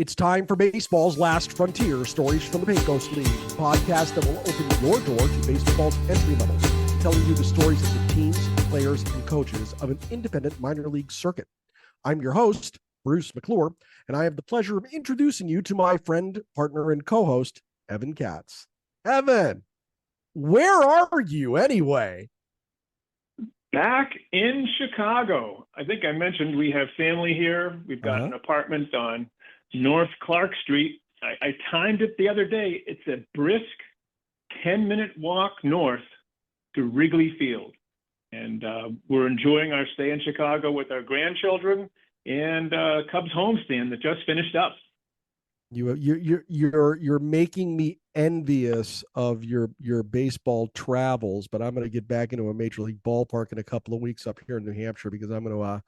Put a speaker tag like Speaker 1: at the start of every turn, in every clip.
Speaker 1: It's time for Baseball's Last Frontier, stories from the Pecos League, a podcast that will open your door to baseball's entry level, telling you the stories of the teams, players, and coaches of an independent minor league circuit. I'm your host, Bruce McClure, and I have the pleasure of introducing you to my friend, partner, and co-host, Evan Katz. Evan, where are you anyway?
Speaker 2: Back in Chicago. I think I mentioned we have family here. We've got an apartment on North Clark Street. I timed it the other day. It's a brisk 10-minute walk north to Wrigley Field. And we're enjoying our stay in Chicago with our grandchildren and Cubs homestand that just finished up.
Speaker 1: You're making me envious of your baseball travels, but I'm going to get back into a major league ballpark in a couple of weeks up here in New Hampshire because I'm going to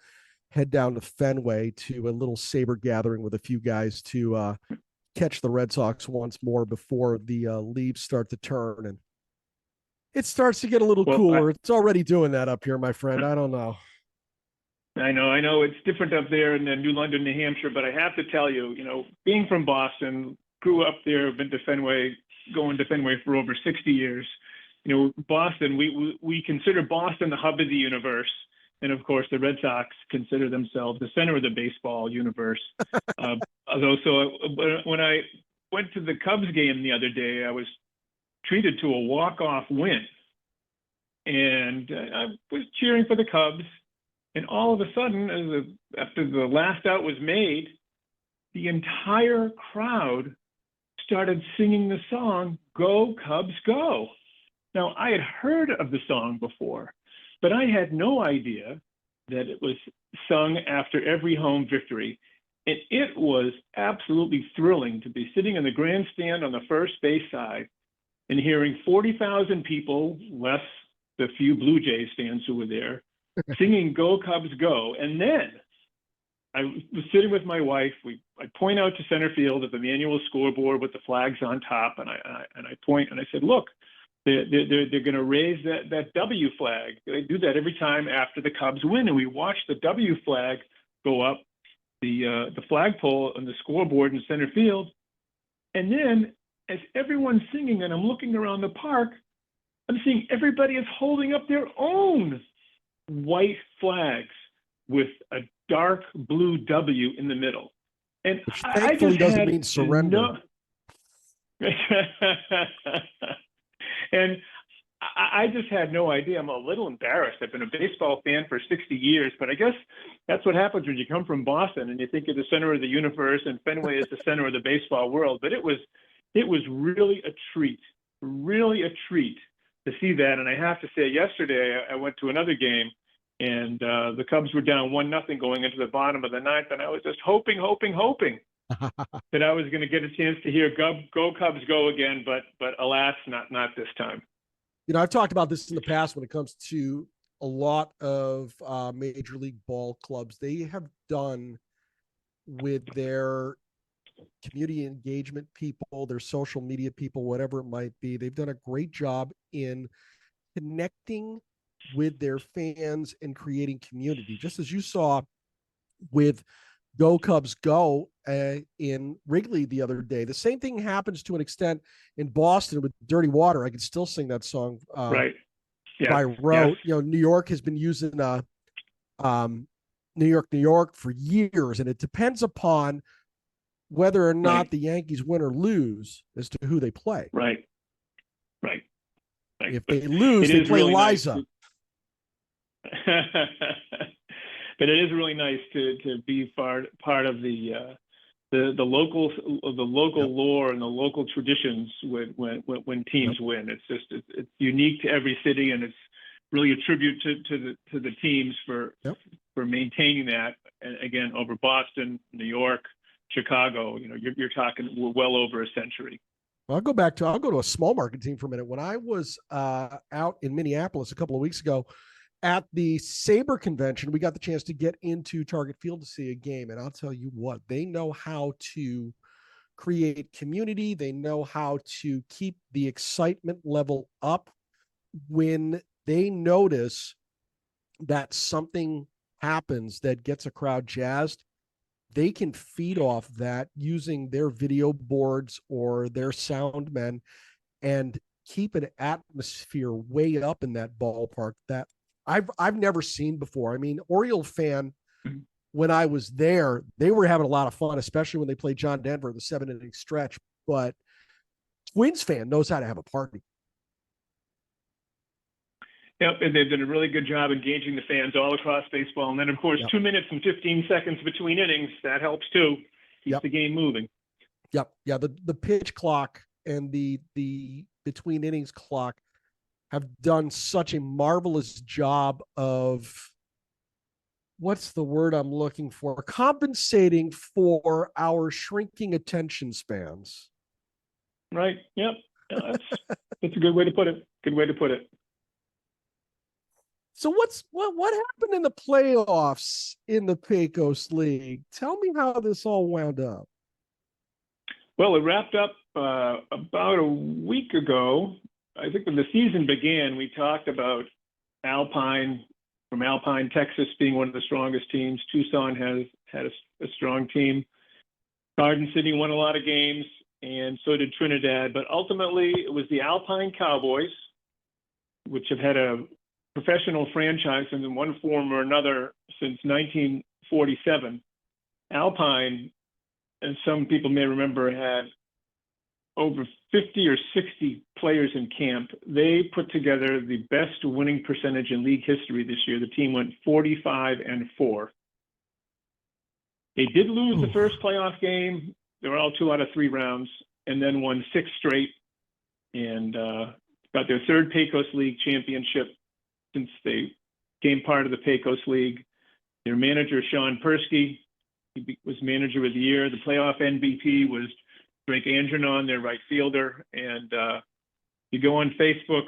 Speaker 1: head down to Fenway to a little SABR gathering with a few guys to catch the Red Sox once more before the leaves start to turn. And it starts to get a little cooler. It's already doing that up here, my friend. I don't know.
Speaker 2: I know it's different up there in New London, New Hampshire, but I have to tell you, being from Boston, grew up there, been to Fenway, going to Fenway for over 60 years. Boston, we consider Boston the hub of the universe. And of course, the Red Sox consider themselves the center of the baseball universe. When I went to the Cubs game the other day, I was treated to a walk-off win. And I was cheering for the Cubs. And all of a sudden, after the last out was made, the entire crowd started singing the song, "Go Cubs Go." Now, I had heard of the song before, but I had no idea that it was sung after every home victory. And it was absolutely thrilling to be sitting in the grandstand on the first base side and hearing 40,000 people, less the few Blue Jays fans who were there, singing "Go Cubs Go." And then I was sitting with my wife. I point out to center field at the manual scoreboard with the flags on top, and I point and I said, "Look, they're going to raise that W flag. They do that every time after the Cubs win." And we watched the W flag go up the flagpole on the scoreboard in center field. And then as everyone's singing and I'm looking around the park, I'm seeing everybody is holding up their own white flags with a dark blue W in the middle. And
Speaker 1: which thankfully doesn't mean surrender.
Speaker 2: And I just had no idea. I'm a little embarrassed. I've been a baseball fan for 60 years, but I guess that's what happens when you come from Boston and you think you're the center of the universe and Fenway is the center of the baseball world. But it was really a treat to see that. And I have to say, yesterday I went to another game and the Cubs were down 1-0 going into the bottom of the ninth. And I was just hoping that I was going to get a chance to hear "Go Cubs Go" again. But alas, not this time.
Speaker 1: I've talked about this in the past when it comes to a lot of major league ball clubs. They have done with their community engagement people, their social media people, whatever it might be. They've done a great job in connecting with their fans and creating community. Just as you saw with "Go Cubs Go" in Wrigley the other day. The same thing happens to an extent in Boston with "Dirty Water." I can still sing that song
Speaker 2: right. Yeah.
Speaker 1: by rote. Yes. New York has been using New York for years, and it depends upon whether or not the Yankees win or lose as to who they play.
Speaker 2: Right.
Speaker 1: If they lose, they play really Liza.
Speaker 2: Nice but it is really nice to be part of the local lore and the local traditions when teams win. It's unique to every city, and it's really a tribute to the teams for maintaining that. And again, over Boston, New York, Chicago, you're talking well over a century.
Speaker 1: Well, I'll go to a small market team for a minute. When I was out in Minneapolis a couple of weeks ago at the SABR convention, we got the chance to get into Target Field to see a game. And I'll tell you what, they know how to create community. They know how to keep the excitement level up when they notice that something happens that gets a crowd jazzed. they can feed off that using their video boards or their sound men and keep an atmosphere way up in that ballpark that I've never seen before. I mean, Oriole fan, when I was there, they were having a lot of fun, especially when they played John Denver, the 7-inning stretch. But Twins fan knows how to have a party.
Speaker 2: Yep, and they've done a really good job engaging the fans all across baseball. And then, of course, 2 minutes and 15 seconds between innings, that helps too. Keeps the game moving.
Speaker 1: Yep. Yeah, the pitch clock and the between innings clock have done such a marvelous job of, what's the word I'm looking for? Compensating for our shrinking attention spans.
Speaker 2: Right. Yep. Yeah, that's a good way to put it. Good way to put it.
Speaker 1: So what happened in the playoffs in the Pecos League? Tell me how this all wound up.
Speaker 2: Well, it wrapped up about a week ago. I think when the season began, we talked about Alpine, from Alpine, Texas, being one of the strongest teams. Tucson has had a strong team. Garden City won a lot of games, and so did Trinidad. But ultimately, it was the Alpine Cowboys, which have had a professional franchise in one form or another since 1947. Alpine, and some people may remember, had over 50 or 60 players in camp. They put together the best winning percentage in league history this year. The team went 45-4. They did lose the first playoff game. They were all 2 out of 3 rounds, and then won 6 straight, and got their 3rd Pecos League championship since they became part of the Pecos League. Their manager, Sean Persky, he was manager of the year. The playoff MVP was Drake Andrenon, their right fielder. And you go on Facebook,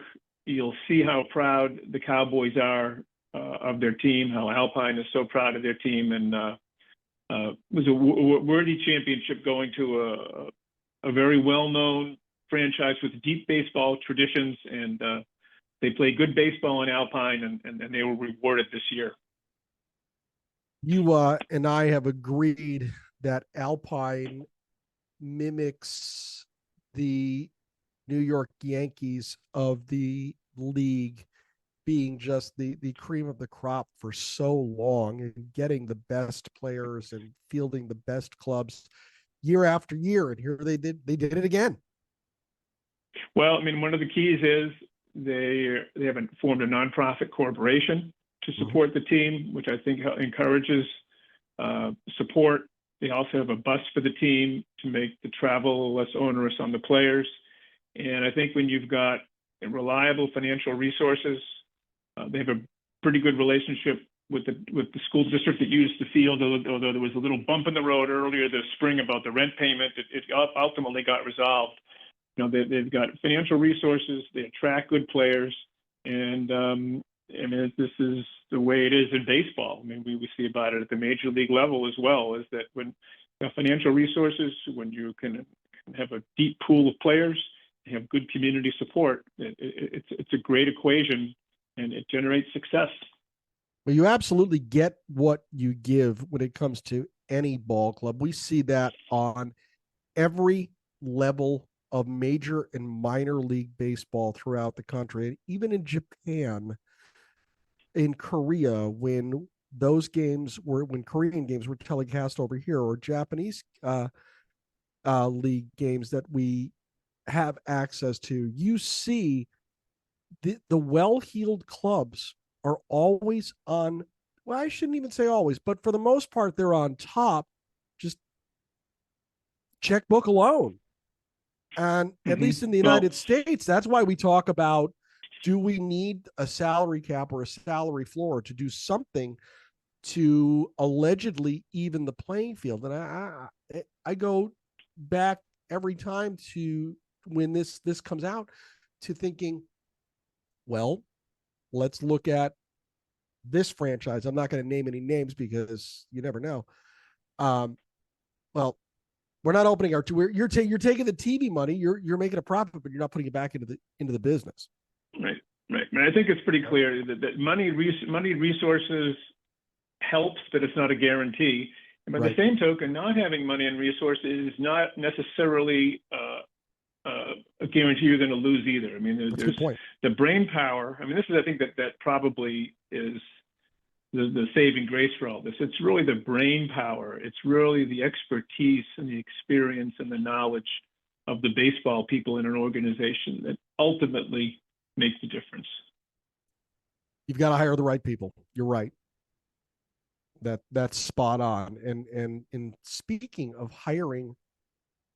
Speaker 2: you'll see how proud the Cowboys are of their team, how Alpine is so proud of their team. And it was a worthy championship, going to a very well-known franchise with deep baseball traditions. And they played good baseball in Alpine, and they were rewarded this year.
Speaker 1: You and I have agreed that Alpine mimics the New York Yankees of the league, being just the cream of the crop for so long and getting the best players and fielding the best clubs year after year. And here they did it again.
Speaker 2: Well, I mean, one of the keys is they haven't formed a nonprofit corporation to support the team, which I think encourages support. They also have a bus for the team to make the travel less onerous on the players. And I think when you've got reliable financial resources, they have a pretty good relationship with the school district that used the field, although there was a little bump in the road earlier this spring about the rent payment. It ultimately got resolved. You know, they've got financial resources, they attract good players, and I mean, this is the way it is in baseball. I mean, we see about it at the major league level as well, is that when you have financial resources, when you can have a deep pool of players, you have good community support, it's a great equation, and it generates success.
Speaker 1: Well, you absolutely get what you give when it comes to any ball club. We see that on every level of major and minor league baseball throughout the country, and even in Japan, in Korea, when Korean games were telecast over here, or Japanese league games that we have access to, you see the well-heeled clubs are always on. Well, I shouldn't even say always, but for the most part, they're on top, just checkbook alone. And at least in the United States, that's why we talk about, do we need a salary cap or a salary floor to do something to allegedly even the playing field? And I go back every time to when this comes out to thinking, well, let's look at this franchise. I'm not going to name any names because you never know. Well, we're not opening our. You're taking the TV money. You're making a profit, but you're not putting it back into the business.
Speaker 2: Right. I think it's pretty clear that money resources helps, but it's not a guarantee. And by the
Speaker 1: Right.
Speaker 2: same token, not having money and resources is not necessarily a guarantee you're going to lose either. I mean,
Speaker 1: That's a
Speaker 2: there's
Speaker 1: good point.
Speaker 2: the brain power. I mean, this is, I think that probably is the saving grace for all this. It's really the brain power. It's really the expertise and the experience and the knowledge of the baseball people in an organization that ultimately makes the difference.
Speaker 1: You've got to hire the right people. You're right. That's spot on. And in speaking of hiring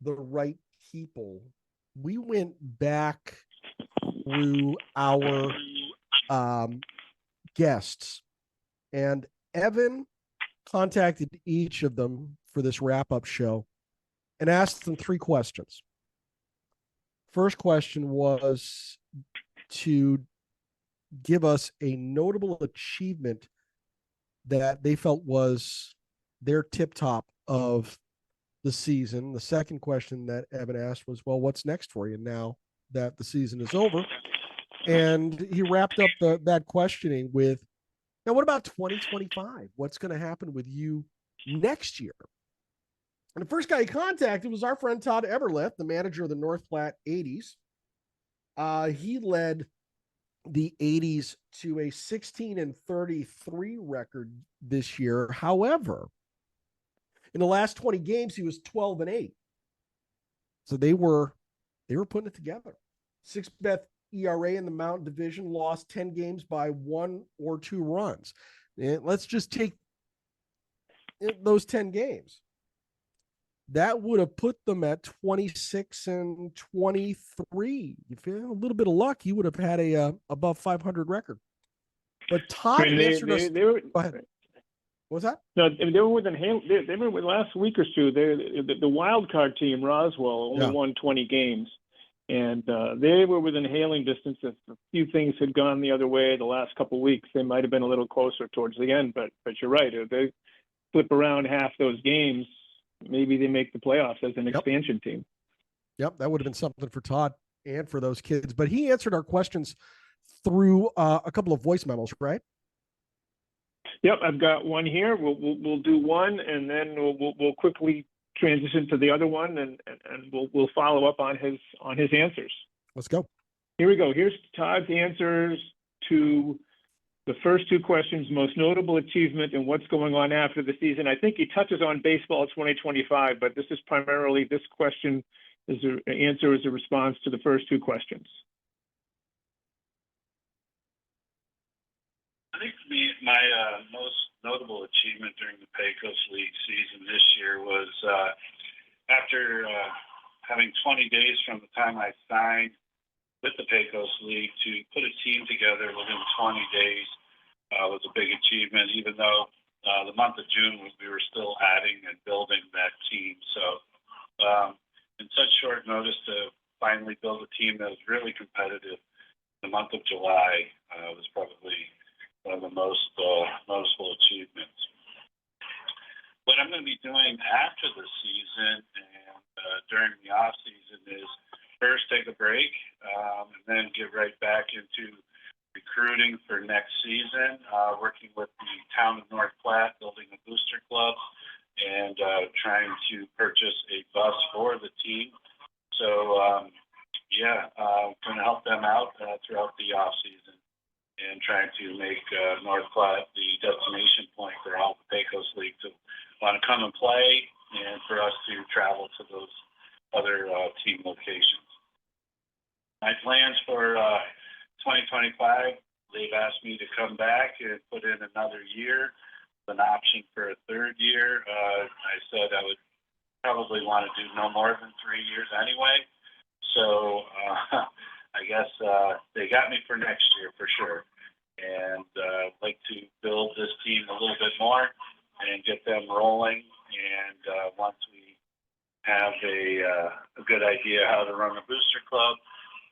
Speaker 1: the right people, we went back through our guests, and Evan contacted each of them for this wrap-up show and asked them 3 questions. First question was to give us a notable achievement that they felt was their tip top of the season. The second question that Evan asked was, well, what's next for you now that the season is over? And he wrapped up that questioning with, now what about 2025? What's going to happen with you next year? And the first guy he contacted was our friend Todd Eberleth, the manager of the North Platte 80s. He led the 80s to a 16-33 record this year. However, in the last 20 games, he was 12-8. So they were putting it together. 6th best ERA in the Mountain Division, lost 10 games by 1 or 2 runs. And let's just take those 10 games. That would have put them at 26-23. If you had a little bit of luck, he would have had a above 500 record. But Todd answered us.
Speaker 2: They were,
Speaker 1: go ahead. What was that?
Speaker 2: No, they were within. They were with last week or two. The wild card team, Roswell, only won 20 games, and they were within hailing distance. If a few things had gone the other way the last couple of weeks, they might have been a little closer towards the end. But you're right. If they flip around half those games, maybe they make the playoffs as an expansion team.
Speaker 1: Yep, that would have been something for Todd and for those kids. But he answered our questions through a couple of voice memos, right?
Speaker 2: Yep, I've got one here. We'll do one, and then we'll quickly transition to the other one, and we'll follow up on his answers.
Speaker 1: Let's go.
Speaker 2: Here we go. Here's Todd's answers to the first 2 questions: most notable achievement and what's going on after the season. I think he touches on baseball 2025, but this is primarily, this question is an answer as a response to the first 2 questions.
Speaker 3: I think for me, my most notable achievement during the Pecos League season this year was after having 20 days from the time I signed with the Pecos League to put a team together within 20 days was a big achievement, even though the month of June we were still adding and building that team. So in such short notice to finally build a team that was really competitive, the month of July was probably one of the most noticeable achievements. What I'm going to be doing after the season and during the off season is first take a break and then get right back into recruiting for next season, working with the town of North Platte, building a booster club, and trying to purchase a bus for the team. So, going to help them out throughout the off season and trying to make North Platte the destination point for all the Pecos League to want to come and play, and for us to travel to those other team locations. My plans for 2025, they've asked me to come back and put in another year with an option for a 3rd year. I said I would probably want to do no more than 3 years anyway. So I guess they got me for next year for sure. And I'd like to build this team a little bit more and get them rolling. And once we have a good idea how to run a booster club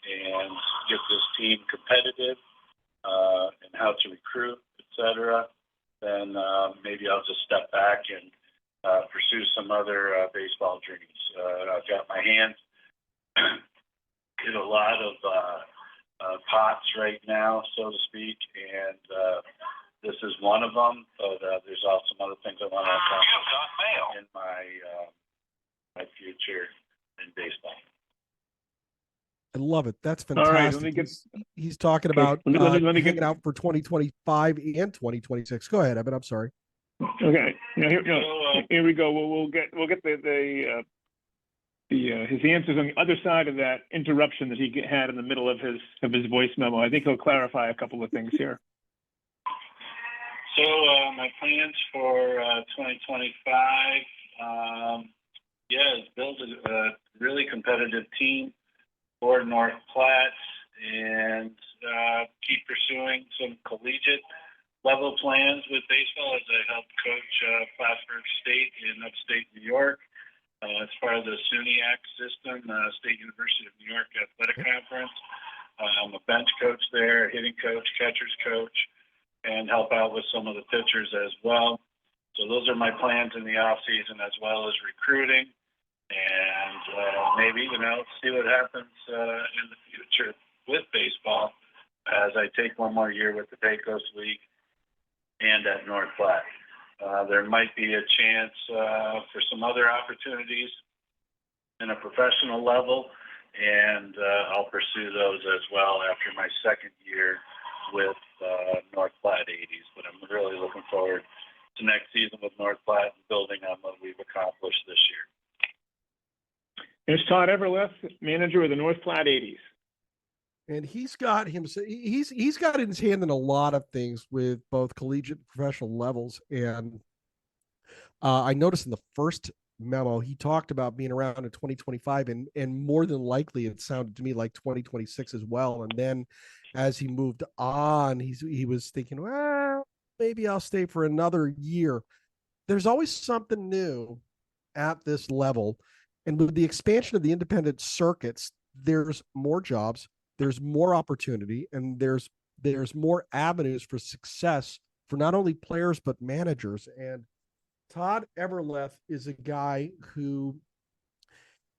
Speaker 3: and get this team competitive and how to recruit, etc., then maybe I'll just step back and pursue some other baseball dreams. I've got my hands in a lot of pots right now, so to speak, and this is one of them, but there's also some other things I want to accomplish in my future in baseball.
Speaker 1: I love it. That's
Speaker 2: All right,
Speaker 1: fantastic. He's talking about hanging out for 2025 and 2026. Go ahead, Evan. I'm sorry.
Speaker 2: Okay. Here we go. We'll get his answers on the other side of that interruption that he had in the middle of his voice memo. I think he'll clarify a couple of things here.
Speaker 3: So my plans for 2025, is build a really competitive team for North Platte and keep pursuing some collegiate level plans with baseball as I help coach Plattsburgh State in upstate New York. As part of the SUNYAC system, State University of New York Athletic Conference. I'm a bench coach there, hitting coach, catcher's coach, and help out with some of the pitchers as well. So those are my plans in the off season as well as recruiting. And maybe, see what happens in the future with baseball as I take one more year with the Pecos League and at North Platte. There might be a chance for some other opportunities in a professional level, and I'll pursue those as well after my second year with North Platte 80s. But I'm really looking forward to next season with North Platte and building on what we've accomplished this year.
Speaker 2: There's Todd Everleth, manager of the North Platte 80s.
Speaker 1: And he's got his hand in a lot of things with both collegiate and professional levels. And I noticed in the first memo, he talked about being around in 2025 and more than likely it sounded to me like 2026 as well. And then as he moved on, he was thinking, well, maybe I'll stay for another year. There's always something new at this level. And with the expansion of the independent circuits, there's more jobs, there's more opportunity, and there's more avenues for success for not only players, but managers. And Todd Everleth is a guy who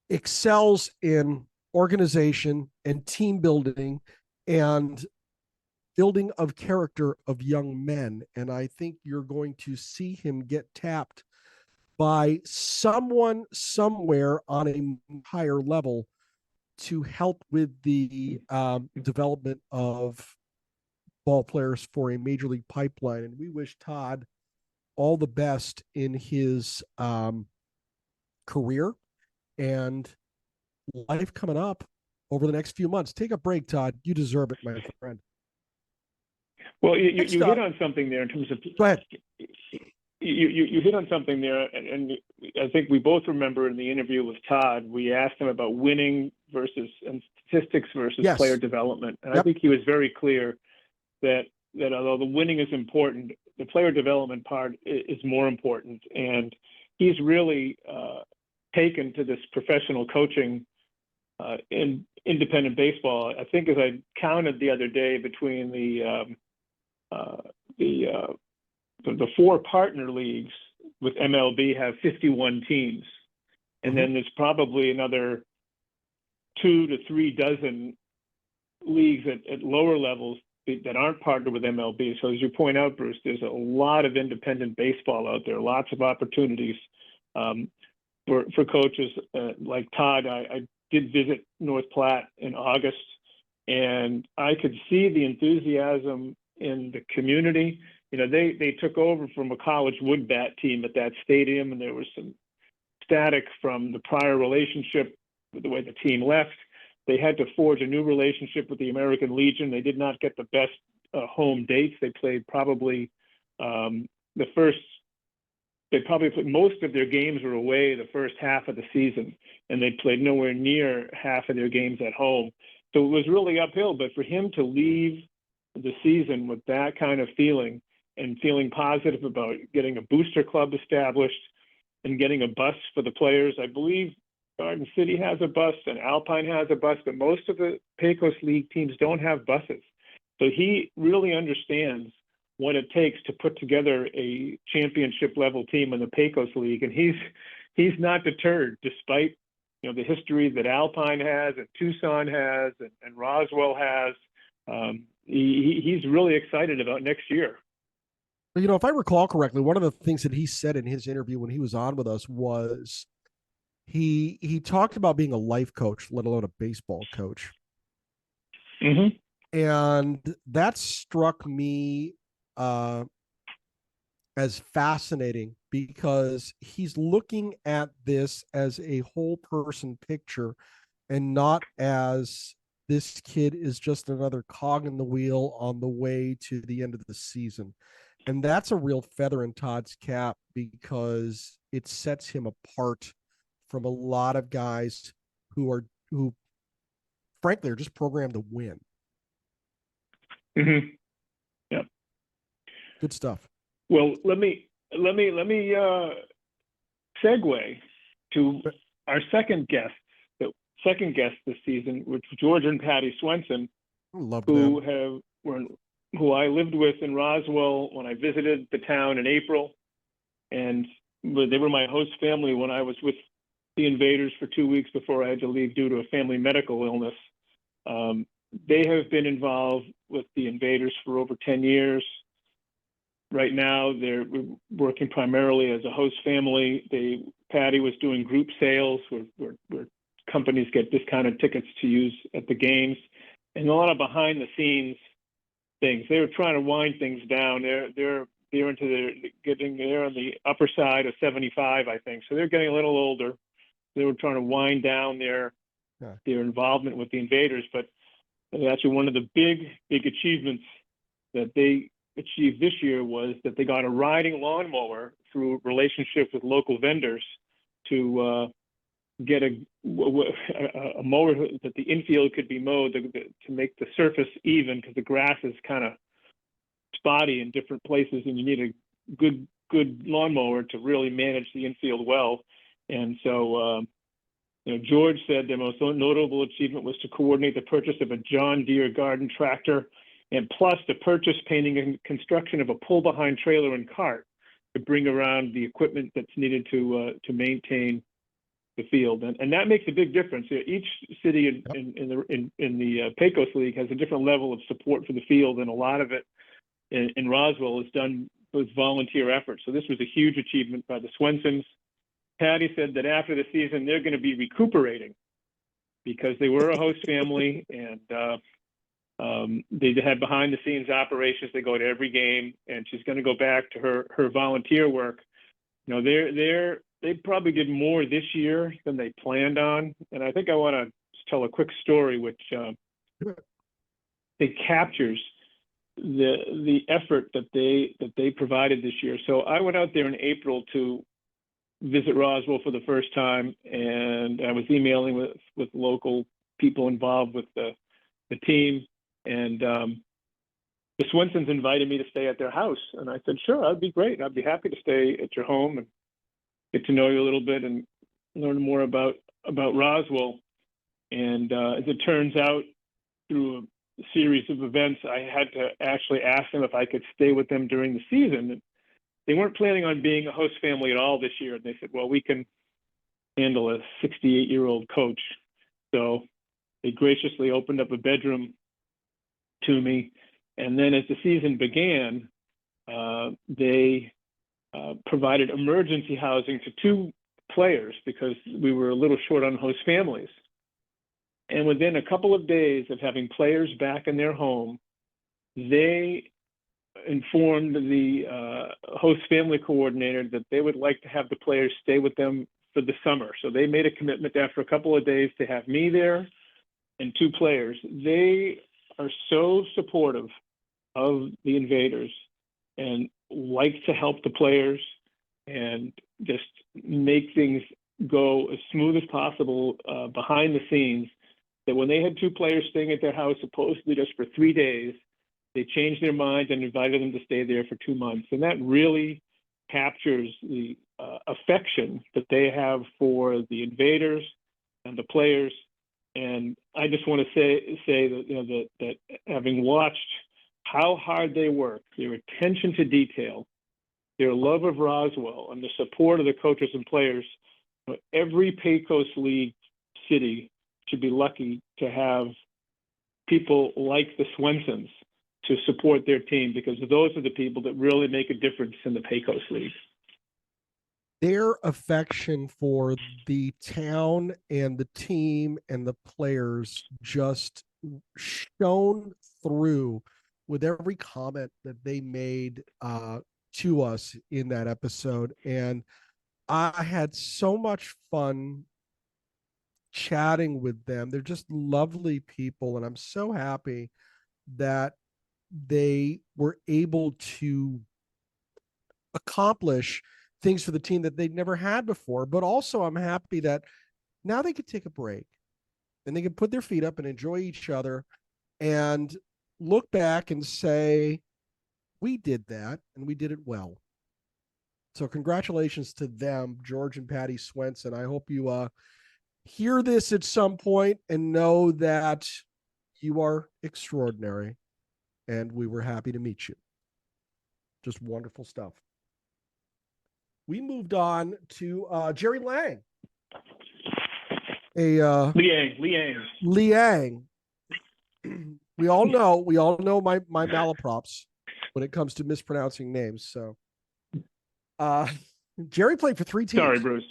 Speaker 1: excels in organization and team building and building of character of young men. And I think you're going to see him get tapped by someone somewhere on a higher level to help with the development of ball players for a major league pipeline. And we wish Todd all the best in his career and life coming up over the next few months. Take a break, Todd. You deserve it, my friend.
Speaker 2: Well, you hit on something there in terms of.
Speaker 1: Go ahead.
Speaker 2: You hit on something there, and I think we both remember in the interview with Todd, we asked him about winning and statistics versus player development. And I think he was very clear that although the winning is important, the player development part is more important. And he's really taken to this professional coaching in independent baseball. I think as I counted the other day between the four partner leagues with MLB have 51 teams. And then there's probably another 2 to 3 dozen leagues at lower levels that aren't partnered with MLB. So as you point out, Bruce, there's a lot of independent baseball out there, lots of opportunities for coaches like Todd. I did visit North Platte in August, and I could see the enthusiasm in the community. They took over from a college wood bat team at that stadium, and there was some static from the prior relationship with the way the team left. They had to forge a new relationship with the American Legion. They did not get the best home dates. They played probably most of their games were away the first half of the season, and they played nowhere near half of their games at home. So it was really uphill, but for him to leave the season with that kind of feeling and feeling positive about getting a booster club established and getting a bus for the players. I believe Garden City has a bus and Alpine has a bus, but most of the Pecos League teams don't have buses. So he really understands what it takes to put together a championship level team in the Pecos League. And he's not deterred, despite the history that Alpine has and Tucson has and Roswell has. He's really excited about next year.
Speaker 1: You know, if I recall correctly, one of the things that he said in his interview when he was on with us was he talked about being a life coach, let alone a baseball coach.
Speaker 2: Mm-hmm.
Speaker 1: And that struck me as fascinating because he's looking at this as a whole person picture and not as this kid is just another cog in the wheel on the way to the end of the season. And that's a real feather in Todd's cap because it sets him apart from a lot of guys who frankly are just programmed to win.
Speaker 2: Mm-hmm. Yeah.
Speaker 1: Good stuff.
Speaker 2: Well, let me segue to our second guest this season, which was George and Patty Swenson, who I lived with in Roswell when I visited the town in April, and they were my host family when I was with the Invaders for 2 weeks before I had to leave due to a family medical illness. They have been involved with the Invaders for over 10 years. Right now, they're working primarily as a host family. Patty was doing group sales where companies get discounted tickets to use at the games, and a lot of behind the scenes things. They were trying to wind things down. They're on the upper side of 75, I think. So they're getting a little older. They were trying to wind down their involvement with the Invaders, but actually one of the big achievements that they achieved this year was that they got a riding lawnmower through relationships with local vendors to get a mower that the infield could be mowed to make the surface even, because the grass is kind of spotty in different places, and you need a good lawnmower to really manage the infield well. And so, George said their most notable achievement was to coordinate the purchase of a John Deere garden tractor, and plus the purchase, painting, and construction of a pull-behind trailer and cart to bring around the equipment that's needed to maintain the field, and that makes a big difference. Each city in the Pecos League has a different level of support for the field, and a lot of it in Roswell is done with volunteer efforts. So this was a huge achievement by the Swensons. Patty said that after the season, they're going to be recuperating because they were a host family, and they had behind the scenes operations. They go to every game, and she's going to go back to her volunteer work. They probably did more this year than they planned on. And I think I want to tell a quick story, which it captures the effort that they provided this year. So I went out there in April to visit Roswell for the first time, and I was emailing with local people involved with the team, and the Swensons invited me to stay at their house, and I said, sure, that'd be great. I'd be happy to stay at your home and get to know you a little bit and learn more about Roswell. And as it turns out, through a series of events, I had to actually ask them if I could stay with them during the season. And they weren't planning on being a host family at all this year. And they said, well, we can handle a 68-year-old coach. So they graciously opened up a bedroom to me. And then as the season began, they provided emergency housing to 2 players because we were a little short on host families. And within a couple of days of having players back in their home, they informed the host family coordinator that they would like to have the players stay with them for the summer. So they made a commitment after a couple of days to have me there and 2 players. They are so supportive of the Invaders and like to help the players and just make things go as smooth as possible behind the scenes, that when they had 2 players staying at their house, supposedly just for 3 days, they changed their minds and invited them to stay there for 2 months. And that really captures the affection that they have for the Invaders and the players. And I just want to say that, that having watched how hard they work, their attention to detail, their love of Roswell, and the support of the coaches and players, every Pecos League city should be lucky to have people like the Swensons to support their team, because those are the people that really make a difference in the Pecos League.
Speaker 1: Their affection for the town and the team and the players just shone through with every comment that they made to us in that episode. And I had so much fun chatting with them. They're just lovely people. And I'm so happy that they were able to accomplish things for the team that they'd never had before. But also, I'm happy that now they could take a break and they can put their feet up and enjoy each other and look back and say, we did that and we did it well. So congratulations to them, George and Patty Swenson. I hope you hear this at some point and know that you are extraordinary and we were happy to meet you. Just wonderful stuff. We moved on to Jerry Lang. Liang. We all know my malaprops when it comes to mispronouncing names. So Jerry played for 3 teams.
Speaker 2: Sorry, Bruce.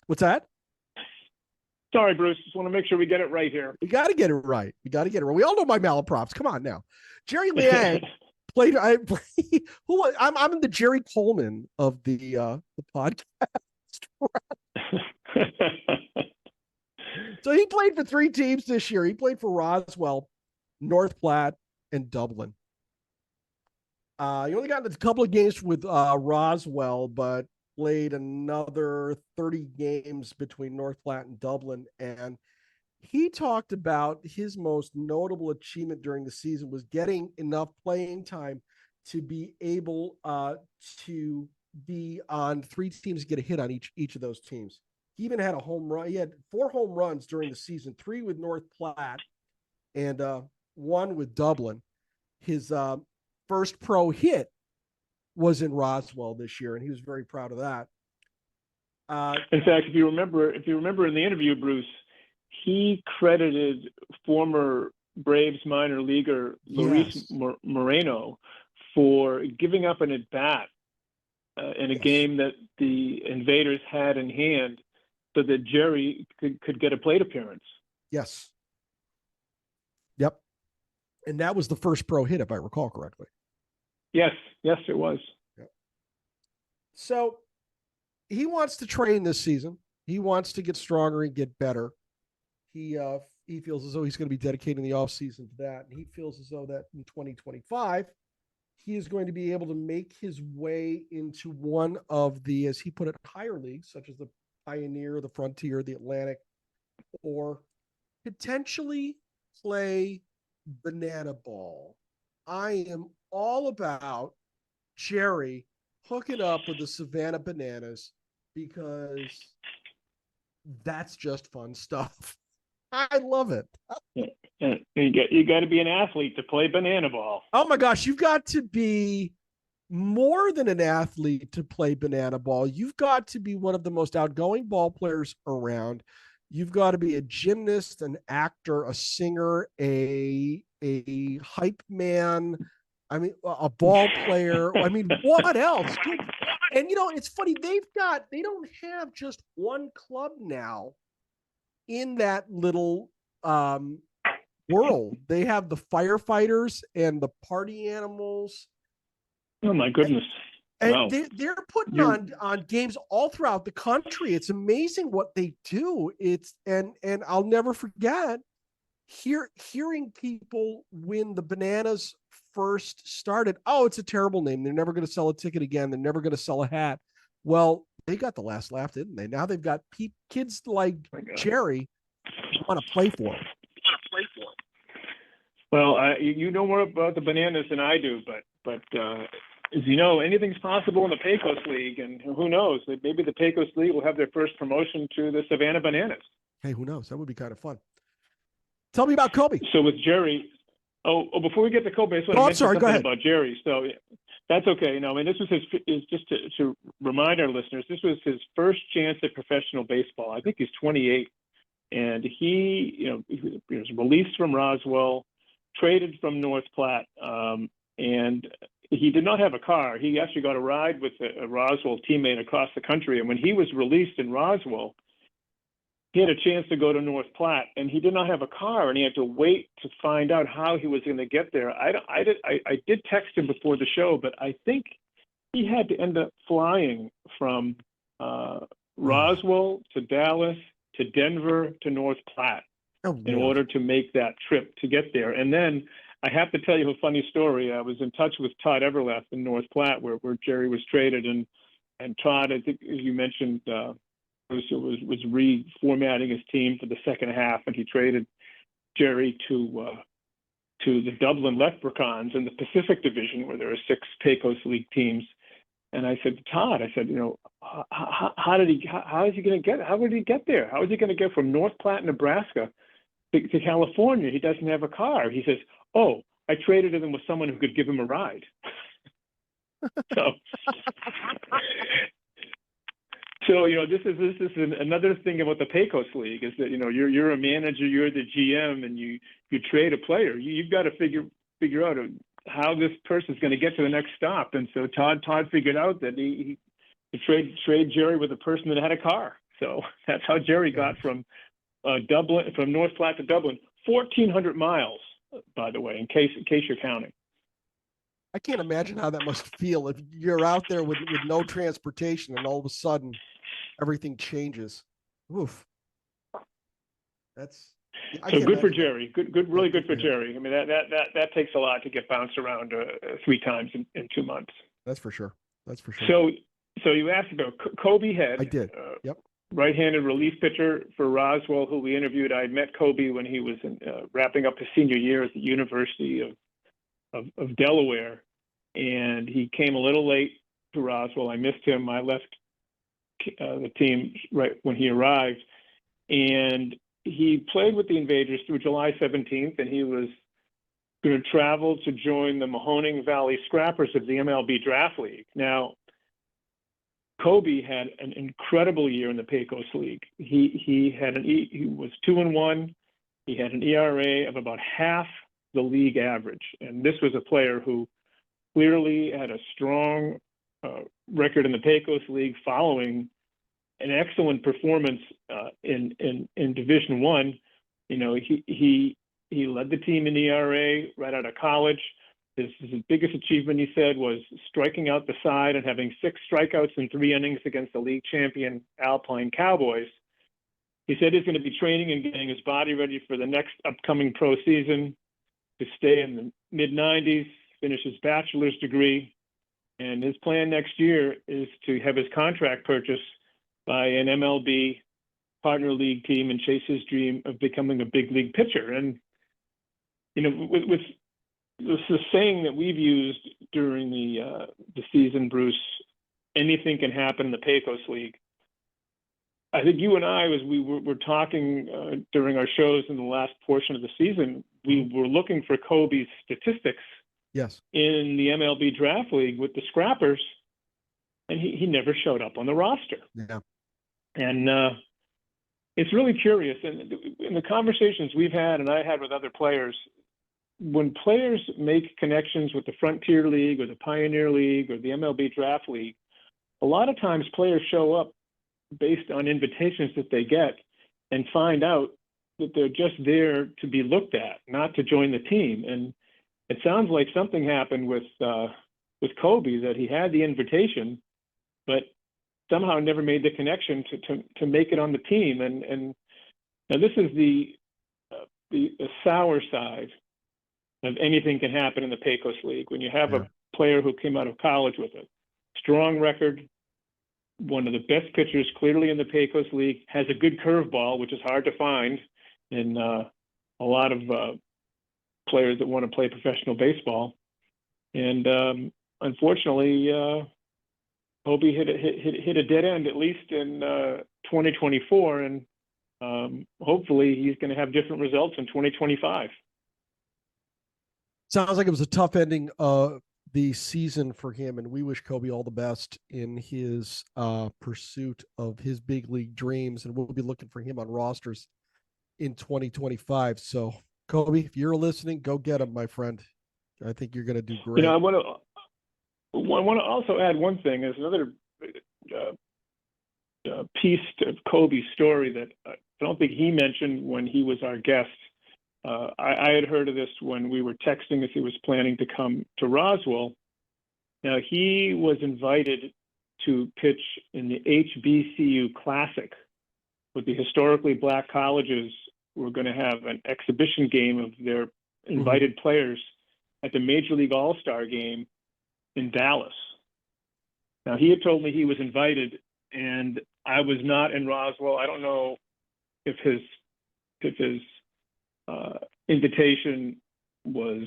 Speaker 1: What's that?
Speaker 2: Sorry, Bruce. Just want to make sure we get it right here.
Speaker 1: We got to get it right. We all know my malaprops. Come on now. Jerry Liang played. I'm in the Jerry Coleman of the podcast. So he played for 3 teams this year. He played for Roswell, North Platte, and Dublin. He only got a couple of games with Roswell, but played another 30 games between North Platte and Dublin. And he talked about his most notable achievement during the season was getting enough playing time to be able to be on 3 teams and get a hit on each of those teams. He even had a home run. He had 4 home runs during the season, 3 with North Platte and 1 with Dublin. His first pro hit was in Roswell this year, and he was very proud of that.
Speaker 2: In fact, if you remember in the interview, Bruce, he credited former Braves minor leaguer Luis Moreno for giving up an at-bat in a game that the Invaders had in hand so that Jerry could get a plate appearance.
Speaker 1: Yes. Yep. And that was the first pro hit, if I recall correctly.
Speaker 2: Yes, it was.
Speaker 1: Yep. So he wants to train this season. He wants to get stronger and get better. He feels as though he's going to be dedicating the offseason to that. And he feels as though that in 2025, he is going to be able to make his way into one of the, as he put it, higher leagues, such as the Pioneer, the Frontier, the Atlantic, or potentially play banana ball. I am all about Jerry hooking up with the Savannah Bananas because that's just fun stuff. I love it.
Speaker 2: You got to be an athlete to play banana ball.
Speaker 1: Oh my gosh, you've got to be more than an athlete to play banana ball. You've got to be one of the most outgoing ball players around. You've got to be a gymnast, an actor, a singer, a hype man. I mean, a ball player. I mean, what else? And it's funny. They don't have just one club now in that little world. They have the firefighters and the party animals.
Speaker 2: Oh my goodness.
Speaker 1: And
Speaker 2: wow.
Speaker 1: they're putting on games all throughout the country. It's amazing what they do. And I'll never forget hearing people when the Bananas first started. Oh, it's a terrible name. They're never going to sell a ticket again. They're never going to sell a hat. Well, they got the last laugh, didn't they? Now they've got kids like Jerry who want to play for them.
Speaker 2: Well, you know more about the Bananas than I do, but as you know, anything's possible in the Pecos League, and who knows? Maybe the Pecos League will have their first promotion to the Savannah Bananas.
Speaker 1: Hey, who knows? That would be kind of fun. Tell me about Kobe.
Speaker 2: So with Jerry, before we get to Kobe, I just want to mention something about Jerry. So that's okay. No, I mean, this was just to remind our listeners, this was his first chance at professional baseball. I think he's 28, and he was released from Roswell. traded from North Platte, and he did not have a car. He actually got a ride with a Roswell teammate across the country. And when he was released in Roswell, he had a chance to go to North Platte, and he did not have a car, and he had to wait to find out how he was going to get there. I did text him before the show, but I think he had to end up flying from Roswell to Dallas to Denver to North Platte in order to make that trip to get there. And then I have to tell you a funny story. I was in touch with Todd Everleth in North Platte, where Jerry was traded, and Todd, I think, as you mentioned, was reformatting his team for the second half, and he traded Jerry to the Dublin Leprechauns in the Pacific Division, where there are 6 Pecos League teams. And I said to Todd, I said, how is he going to get? How would he get there? How is he going to get from North Platte, Nebraska, to California? He doesn't have a car. He says, "Oh, I traded him with someone who could give him a ride." So this is another thing about the Pecos League, is that you're a manager, you're the GM, and you trade a player. You've got to figure out how this person's going to get to the next stop. And so Todd figured out that he trade Jerry with a person that had a car. So that's how Jerry got from North Platte to Dublin, 1,400 miles, by the way, in case you're counting.
Speaker 1: I can't imagine how that must feel if you're out there with no transportation and all of a sudden everything changes. Oof.
Speaker 2: So good for Jerry. Good, really good for Jerry. I mean, that takes a lot to get bounced around 3 times in 2 months.
Speaker 1: That's for sure.
Speaker 2: So you asked about Kobe Head.
Speaker 1: I did. Yep.
Speaker 2: Right-handed relief pitcher for Roswell, who we interviewed. I met Kobe when he was wrapping up his senior year at the University of Delaware, and he came a little late to Roswell. I missed him. I left the team right when he arrived, and he played with the Invaders through July 17th, and he was going to travel to join the Mahoning Valley Scrappers of the MLB Draft League. Now, Kobe had an incredible year in the Pecos League. He was 2-1. He had an ERA of about half the league average, and this was a player who clearly had a strong record in the Pecos League following an excellent performance in Division I. He led the team in ERA right out of college. His biggest achievement, he said, was striking out the side and having 6 strikeouts in 3 innings against the league champion Alpine Cowboys. He said he's going to be training and getting his body ready for the next upcoming pro season, to stay in the mid-90s, finish his bachelor's degree. And his plan next year is to have his contract purchased by an MLB partner league team and chase his dream of becoming a big league pitcher. And, with this is a saying that we've used during the season, Bruce, anything can happen in the Pecos League. I think you and I, as we were talking during our shows in the last portion of the season, we were looking for Kobe's statistics.
Speaker 1: Yes.
Speaker 2: In the MLB Draft League with the Scrappers, and he never showed up on the roster.
Speaker 1: Yeah.
Speaker 2: And it's really curious. And in the conversations we've had, and I had with other players, when players make connections with the Frontier League or the Pioneer League or the MLB Draft League, a lot of times players show up based on invitations that they get and find out that they're just there to be looked at, not to join the team. And it sounds like something happened with Kobe, that he had the invitation, but somehow never made the connection to make it on the team. And now this is the sour side of anything can happen in the Pecos League. When you have a player who came out of college with a strong record, one of the best pitchers clearly in the Pecos League, has a good curveball, which is hard to find in a lot of players that want to play professional baseball. And unfortunately, Kobe hit a dead end, at least in 2024. And hopefully he's going to have different results in 2025.
Speaker 1: Sounds like it was a tough ending of the season for him, and we wish Kobe all the best in his pursuit of his big league dreams. And we'll be looking for him on rosters in 2025. So Kobe, if you're listening, go get him, my friend. I think you're going to do
Speaker 2: You
Speaker 1: great.
Speaker 2: know, I want to also add one thing. There's another piece of Kobe's story that I don't think he mentioned when he was our guest. I had heard of this when we were texting as he was planning to come to Roswell. Now, he was invited to pitch in the HBCU Classic, with the historically black colleges were going to have an exhibition game of their invited players at the Major League All-Star game in Dallas. Now, he had told me he was invited, and I was not in Roswell. I don't know if his invitation was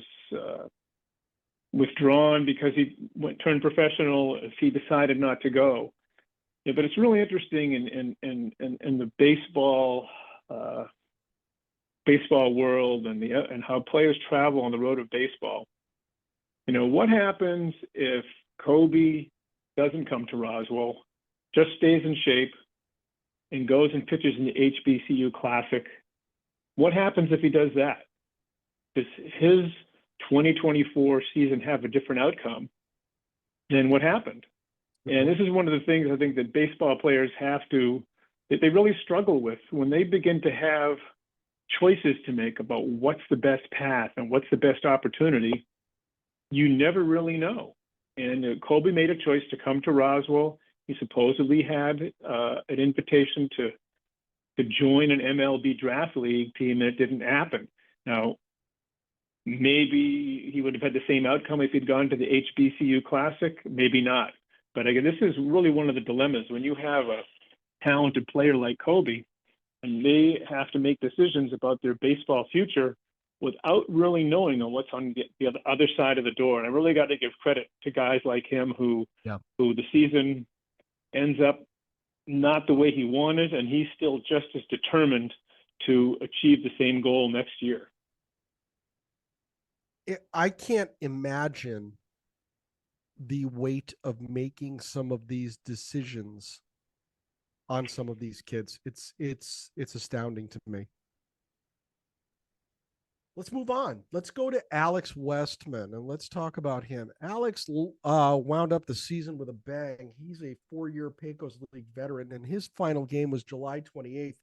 Speaker 2: withdrawn because he turned professional, if he decided not to go. Yeah, but it's really interesting in the baseball world and how players travel on the road of baseball. You know, what happens if Kobe doesn't come to Roswell, just stays in shape, and goes and pitches in the HBCU Classic? What happens if he does that? Does his 2024 season have a different outcome than what happened? And this is one of the things I think that baseball players that they really struggle with when they begin to have choices to make about what's the best path and what's the best opportunity. You never really know. And Kobe made a choice to come to Roswell. He supposedly had an invitation to join an MLB draft league team, and it didn't happen. Now, maybe he would have had the same outcome if he'd gone to the HBCU Classic, maybe not. But again, this is really one of the dilemmas when you have a talented player like Kobe, and they have to make decisions about their baseball future without really knowing on what's on the other side of the door. And I really got to give credit to guys like him who the season ends up not the way he wanted, and he's still just as determined to achieve the same goal next year.
Speaker 1: I can't imagine the weight of making some of these decisions on some of these kids. It's astounding to me. Let's move on. Let's go to Alex Westman and let's talk about him. Alex wound up the season with a bang. He's a 4-year Pecos League veteran, and his final game was July 28th,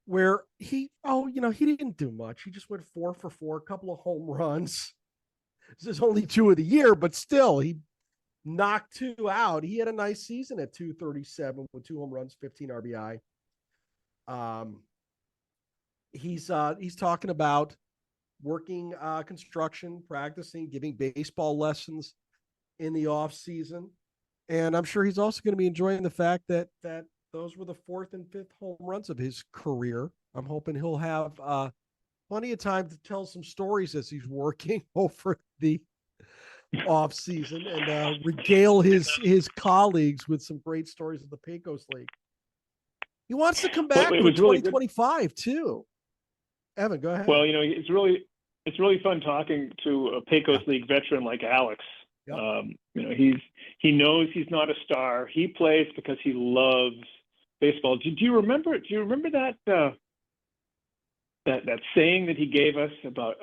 Speaker 1: where he didn't do much. He just went 4 for 4, a couple of home runs. This is only 2 of the year, but still, he knocked 2 out. He had a nice season at 237 with 2 home runs, 15 RBI. He's talking about working construction, practicing, giving baseball lessons in the off season. And I'm sure he's also going to be enjoying the fact that those were the 4th and 5th home runs of his career. I'm hoping he'll have plenty of time to tell some stories as he's working over the off season and regale his colleagues with some great stories of the Pecos League. He wants to come back for 2025 too. Evan, go ahead.
Speaker 2: Well, it's really fun talking to a Pecos League veteran like Alex. Yep. He knows he's not a star. He plays because he loves baseball. Do you remember that that saying that he gave us about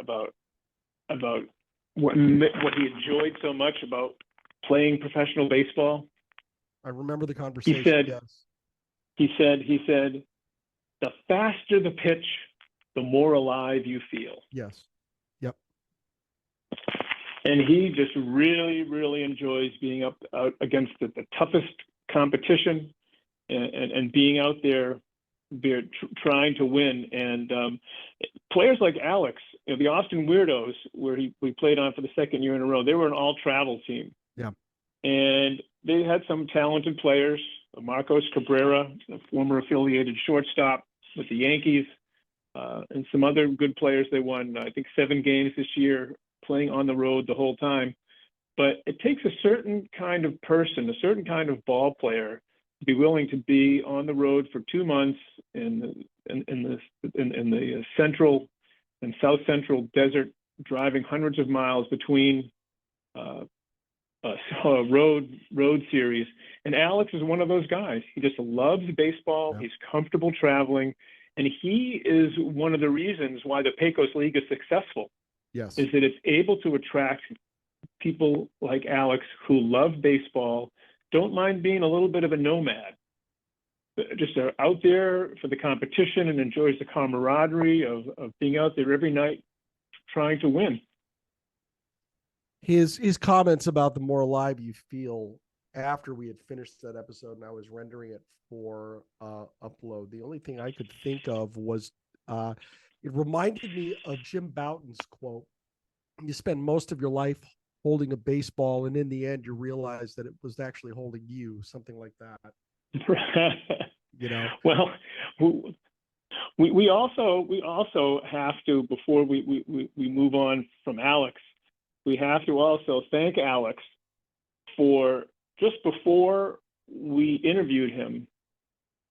Speaker 2: what he enjoyed so much about playing professional baseball?
Speaker 1: I remember the conversation.
Speaker 2: He said, the faster the pitch, the more alive you feel.
Speaker 1: Yes. Yep.
Speaker 2: And he just really, really enjoys being out against the toughest competition and being out there trying to win. And players like Alex, the Austin Weirdos, where we played on for the 2nd year in a row, they were an all-travel team.
Speaker 1: Yeah.
Speaker 2: And they had some talented players, Marcos Cabrera, a former affiliated shortstop with the Yankees, and some other good players. They won, I think, 7 games this year, playing on the road the whole time. But it takes a certain kind of person, a certain kind of ball player, to be willing to be on the road for 2 months in the central and south central desert, driving hundreds of miles between road series. And Alex is one of those guys. He just loves baseball. He's comfortable traveling, And he is one of the reasons why the Pecos League is successful,
Speaker 1: Yes.
Speaker 2: is that it's able to attract people like Alex who love baseball, don't mind being a little bit of a nomad, just are out there for the competition and enjoys the camaraderie of being out there every night trying to win.
Speaker 1: His comments about the more alive you feel after we had finished that episode and I was rendering it for upload, the only thing I could think of was it reminded me of Jim Bouton's quote. You spend most of your life holding a baseball, and in the end, you realize that it was actually holding you, something like that. You know.
Speaker 2: Well, we also have to, before we move on from Alex, we have to also thank Alex for, just before we interviewed him,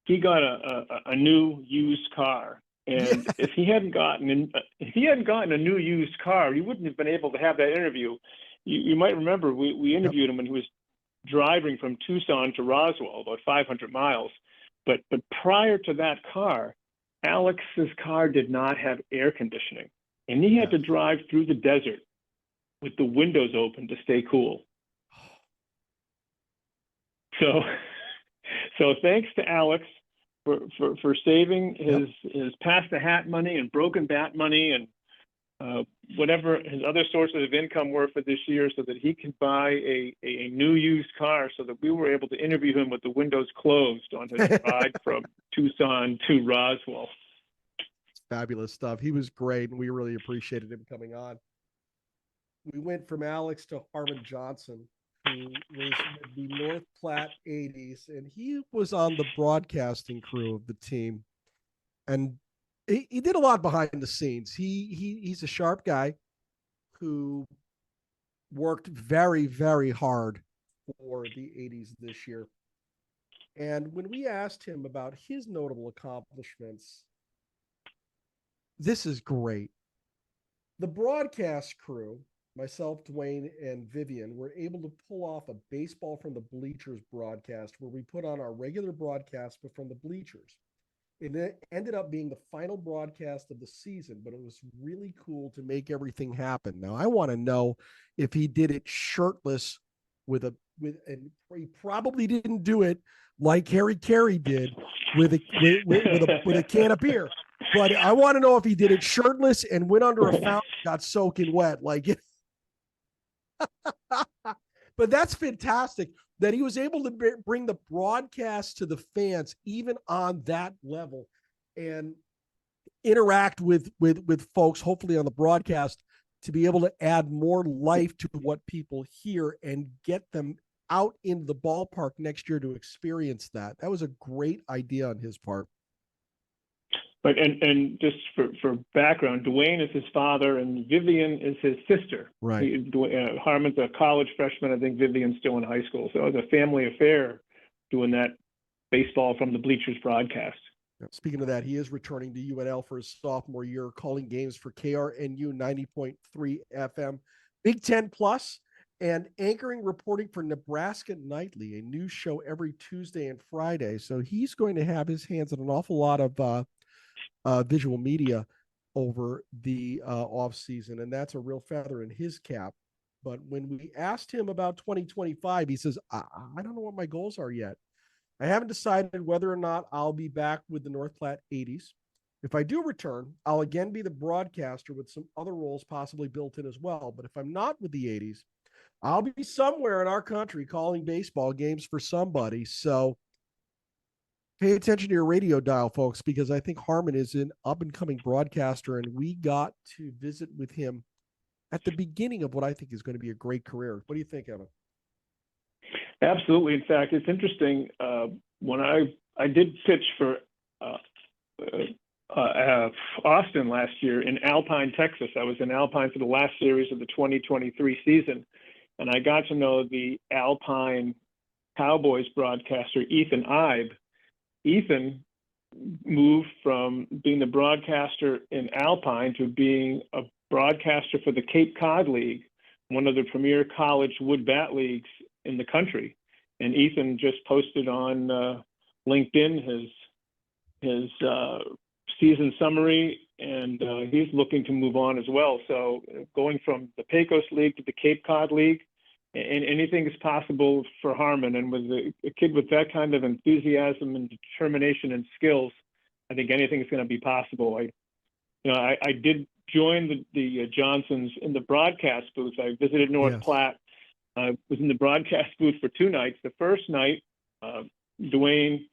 Speaker 2: he got a new used car. And if he hadn't gotten a new used car, he wouldn't have been able to have that interview. You might remember we interviewed him when he was driving from Tucson to Roswell, about 500 miles. But prior to that car, Alex's car did not have air conditioning, and he had to drive through the desert with the windows open to stay cool. So thanks to Alex for saving his pass the hat money and broken bat money and whatever his other sources of income were for this year, so that he could buy a new used car, so that we were able to interview him with the windows closed on his ride from Tucson to Roswell.
Speaker 1: Fabulous stuff. He was great, and we really appreciated him coming on. We went from Alex to Harmon Johnson, who was with the North Platte 80s, and he was on the broadcasting crew of the team. And he did a lot behind the scenes. He's a sharp guy who worked very, very hard for the 80s this year. And when we asked him about his notable accomplishments, this is great. The broadcast crew, myself, Dwayne, and Vivian, were able to pull off a baseball from the bleachers broadcast where we put on our regular broadcast, but from the bleachers. It ended up being the final broadcast of the season, but it was really cool to make everything happen. Now, I want to know if he did it shirtless and he probably didn't do it like Harry Carey did with a can of beer. But I want to know if he did it shirtless and went under a fountain, got soaking wet like it. But that's fantastic that he was able to bring the broadcast to the fans, even on that level, and interact with folks, hopefully on the broadcast, to be able to add more life to what people hear and get them out into the ballpark next year to experience that. That was a great idea on his part.
Speaker 2: But and just for background, Dwayne is his father and Vivian is his sister.
Speaker 1: Right.
Speaker 2: Harmon's a college freshman. I think Vivian's still in high school. So it was a family affair doing that baseball from the bleachers broadcast.
Speaker 1: Speaking of that, he is returning to UNL for his sophomore year, calling games for KRNU 90.3 FM, Big Ten Plus, and anchoring reporting for Nebraska Nightly, a news show every Tuesday and Friday. So he's going to have his hands on an awful lot of visual media over the off season, and that's a real feather in his cap. But when we asked him about 2025, he says, I don't know what my goals are yet. I haven't decided whether or not I'll be back with the North Platte 80s. If I do return, I'll again be the broadcaster with some other roles possibly built in as well. But if I'm not with the 80s, I'll be somewhere in our country calling baseball games for somebody. So pay attention to your radio dial, folks, because I think Harmon is an up-and-coming broadcaster, and we got to visit with him at the beginning of what I think is going to be a great career. What do you think, Evan?
Speaker 2: Absolutely. In fact, it's interesting. When I did pitch for Austin last year in Alpine, Texas, I was in Alpine for the last series of the 2023 season, and I got to know the Alpine Cowboys broadcaster, Ethan Ibe. Ethan moved from being the broadcaster in Alpine to being a broadcaster for the Cape Cod League, one of the premier college wood bat leagues in the country. And Ethan just posted on LinkedIn his season summary, and he's looking to move on as well. So going from the Pecos League to the Cape Cod League, and anything is possible for Harmon. And with a kid with that kind of enthusiasm and determination and skills, I think anything is going to be possible. I did join the Johnsons in the broadcast booth. I visited North Platte. I was in the broadcast booth for 2 nights. The first night, Dwayne,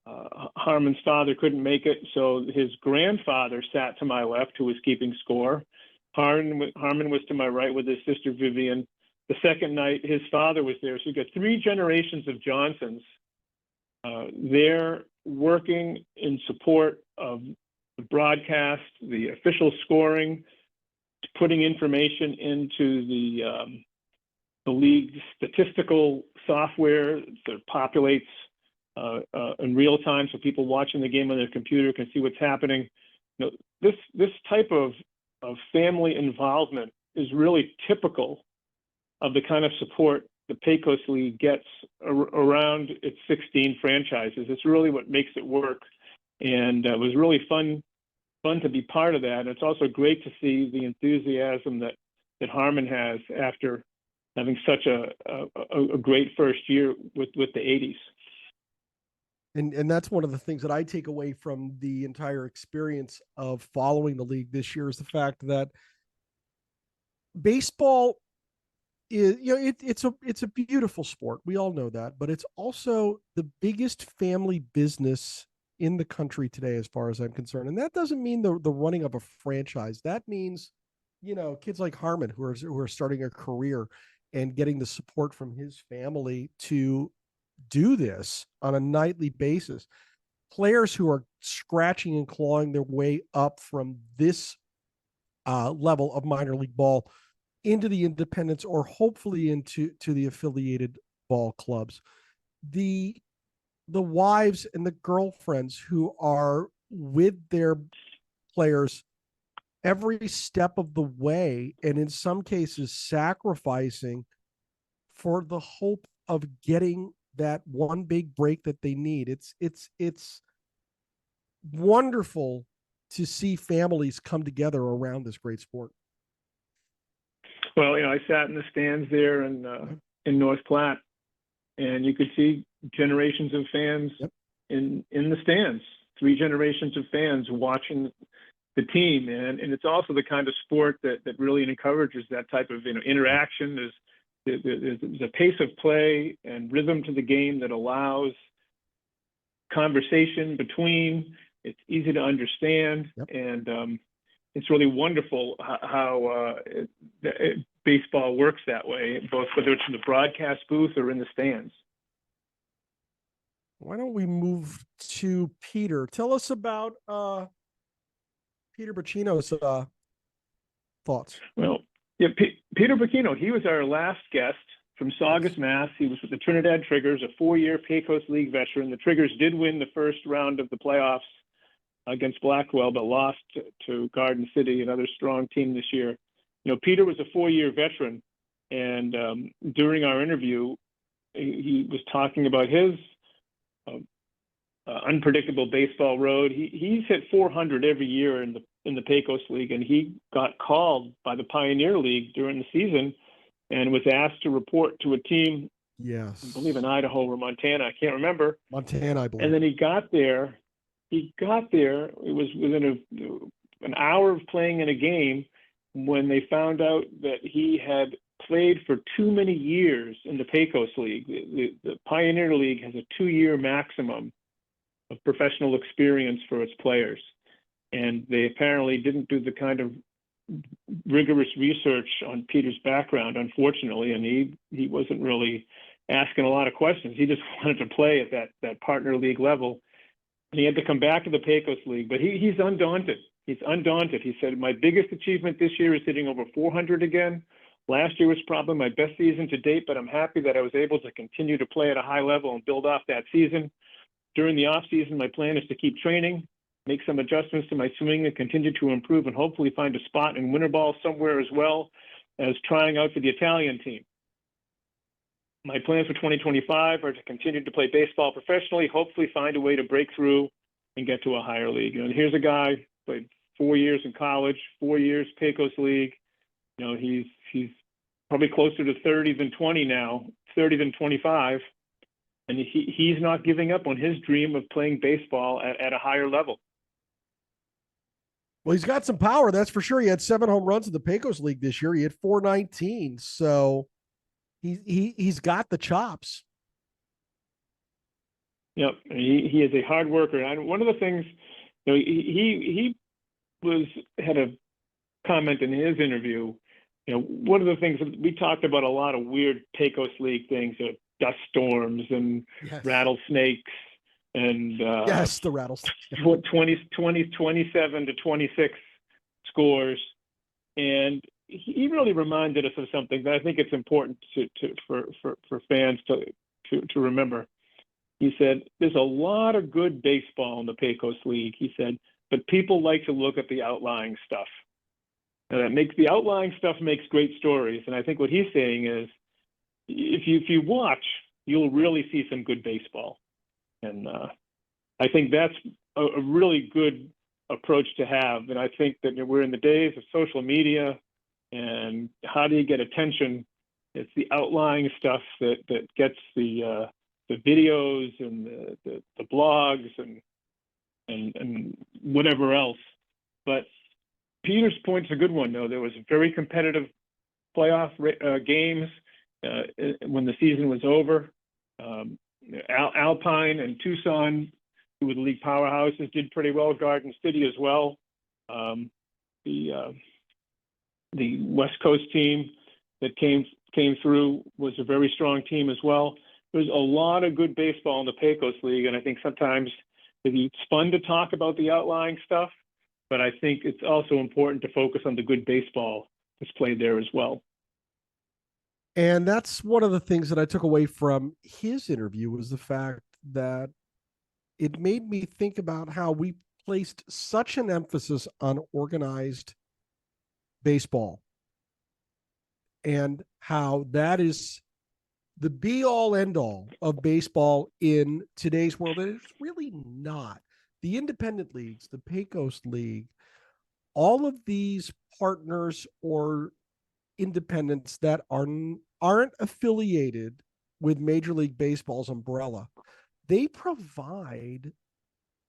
Speaker 2: Harmon's father, couldn't make it, so his grandfather sat to my left, who was keeping score. Harmon was to my right with his sister Vivian. The second night, his father was there. So you got 3 generations of Johnsons there working in support of the broadcast, the official scoring, putting information into the league's statistical software that populates in real time, so people watching the game on their computer can see what's happening. This type of family involvement is really typical of the kind of support the Pecos League gets around its 16 franchises. It's really what makes it work, and it was really fun to be part of that. And it's also great to see the enthusiasm that Harmon has after having such a great first year with the 80s.
Speaker 1: And that's one of the things that I take away from the entire experience of following the league this year is the fact that baseball is, it's a beautiful sport. We all know that, but it's also the biggest family business in the country today, as far as I'm concerned. And that doesn't mean the running of a franchise. That means, kids like Harmon who are starting a career and getting the support from his family to do this on a nightly basis. Players who are scratching and clawing their way up from this level of minor league ball into the independents, or hopefully into the affiliated ball clubs. The wives and the girlfriends who are with their players every step of the way, and in some cases sacrificing for the hope of getting that one big break that they need. It's wonderful to see families come together around this great sport.
Speaker 2: Well, I sat in the stands there in North Platte, and you could see generations of fans in the stands, 3 generations of fans watching the team. And it's also the kind of sport that really encourages that type of interaction. There's a pace of play and rhythm to the game that allows conversation between. It's easy to understand, and it's really wonderful how baseball works that way, both whether it's in the broadcast booth or in the stands.
Speaker 1: Why don't we move to Peter? Tell us about Peter Bacino's thoughts.
Speaker 2: Well, Peter Bacino, he was our last guest from Saugus, Mass. He was with the Trinidad Triggers, a 4-year Pecos League veteran. The Triggers did win the first round of the playoffs against Blackwell, but lost to Garden City, another strong team this year. Peter was a 4-year veteran, and during our interview, he was talking about his unpredictable baseball road. He's hit 400 every year in the Pecos League, and he got called by the Pioneer League during the season and was asked to report to a team, I believe in Idaho or Montana, I can't remember.
Speaker 1: Montana, I believe.
Speaker 2: And then he got there. It was within an hour of playing in a game when they found out that he had played for too many years in the Pecos League. The Pioneer League has a 2-year maximum of professional experience for its players. And they apparently didn't do the kind of rigorous research on Peter's background, unfortunately, and he wasn't really asking a lot of questions. He just wanted to play at that partner league level. And he had to come back to the Pecos League, but he's undaunted. He's undaunted. He said, my biggest achievement this year is hitting over 400 again. Last year was probably my best season to date, but I'm happy that I was able to continue to play at a high level and build off that season. During the off season, my plan is to keep training, make some adjustments to my swing, and continue to improve, and hopefully find a spot in winter ball somewhere, as well as trying out for the Italian team. My plans for 2025 are to continue to play baseball professionally, hopefully find a way to break through and get to a higher league. Here's a guy played 4 years in college, 4 years Pecos League. He's probably closer to 30 than 20 now, 30 than 25. And he's not giving up on his dream of playing baseball at a higher level.
Speaker 1: Well, he's got some power, that's for sure. He had 7 home runs in the Pecos League this year. He had 419, so he's got the chops.
Speaker 2: Yep, he is a hard worker. And one of the things, he had a comment in his interview. One of the things we talked about, a lot of weird Pecos League things, dust storms and rattlesnakes and
Speaker 1: the rattlesnake
Speaker 2: 27 to 26 scores. And he really reminded us of something that I think it's important for fans to remember. He said, there's a lot of good baseball in the Pecos League, he said, but people like to look at the outlying stuff. And the outlying stuff makes great stories. And I think what he's saying is, if you watch, you'll really see some good baseball. And I think that's a really good approach to have. And I think that we're in the days of social media, and how do you get attention? It's the outlying stuff that gets the videos and the blogs and whatever else. But Peter's point's a good one, though. There was very competitive playoff games when the season was over. Alpine and Tucson, who were the league powerhouses, did pretty well. Garden City as well. The West Coast team that came through was a very strong team as well. There's a lot of good baseball in the Pecos League, and I think sometimes it's fun to talk about the outlying stuff, but I think it's also important to focus on the good baseball that's played there as well.
Speaker 1: And that's one of the things that I took away from his interview, was the fact that it made me think about how we placed such an emphasis on organized baseball and how that is the be-all, end-all of baseball in today's world. And it's really not. The independent leagues, the Pecos League, all of these partners or independents that aren't affiliated with Major League Baseball's umbrella, they provide